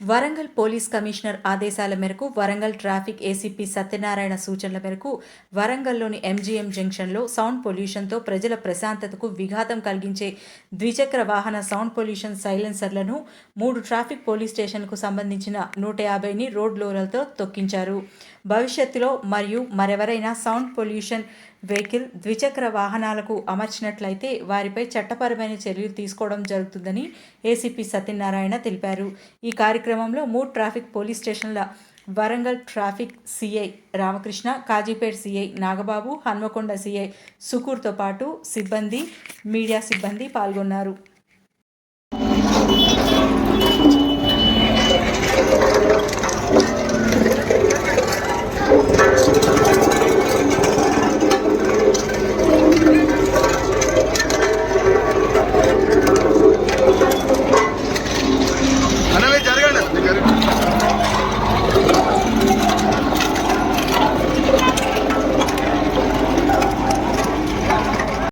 Warangal police commissioner ఆదేశాల మేరకు Warangal traffic ACP Satyanarayana సూచనల మేరకు వరంగల్లోని ఎంజీఎం జంక్షన్లో సౌండ్ పొల్యూషన్తో ప్రజల ప్రశాంతతకు విఘాతం కలిగించే ద్విచక్ర వాహన సౌండ్ పొల్యూషన్ సైలెన్సర్లను 3 ట్రాఫిక్ పోలీస్ స్టేషన్లకు సంబంధించిన 150ని రోడ్ రోలర్తో తొక్కించారు. భవిష్యత్తులో మరియు మరెవరైనా సౌండ్ పొల్యూషన్ వెహికల్ ద్విచక్ర వాహనాలకు అమర్చినట్లయితే వారిపై చట్టపరమైన చర్యలు తీసుకోవడం జరుగుతుందని ఏసీపీ సత్యనారాయణ తెలిపారు. ఈ కార్యక్రమంలో 3 ట్రాఫిక్ పోలీస్ స్టేషన్ల Warangal traffic CI Ramakrishna, Kazipet CI Nagababu, Hanmakonda CI సుకూర్తో పాటు సిబ్బంది, మీడియా సిబ్బంది పాల్గొన్నారు.